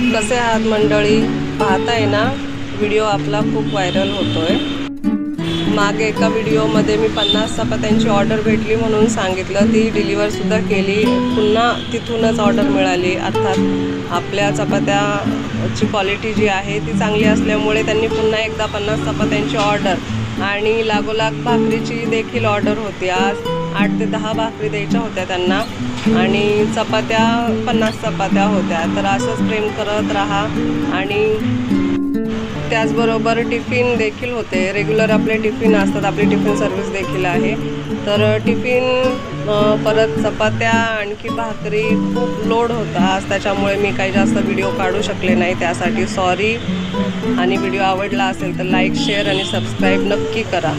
कसे आहात मंडळी? पाहताय ना, व्हिडिओ आपला खूप व्हायरल होतोय। मागे एका व्हिडिओमध्ये मी 50 चपात्यांची ऑर्डर भेटली म्हणून सांगितलं, ती डिलिव्हर सुद्धा केली। पुन्हा तिथूनच ऑर्डर मिळाली। अर्थात आपल्या चपात्याची क्वालिटी जी आहे ती चांगली असल्यामुळे त्यांनी पुन्हा एकदा 50 चपात्यांची ऑर्डर आणि लागोलाग भाकरीची देखील ऑर्डर होती। आज 8 ते 10 भाकरी द्यायच्या होत्या त्यांना आणि चपात्या 50 चपात्या होत्या। तर असंच प्रेम करत राहा। आणि त्याचबरोबर टिफिन देखील होते। रेग्युलर आपले टिफिन असतात, आपली टिफिन सर्व्हिस देखील आहे। तर टिफिन परत चपात्या आणखी भाकरी खूप लोड होता आज, त्याच्यामुळे मी काही जास्त व्हिडिओ काढू शकले नाही, त्यासाठी सॉरी। आणि व्हिडिओ आवडला असेल तर लाईक, शेअर आणि सबस्क्राईब नक्की करा।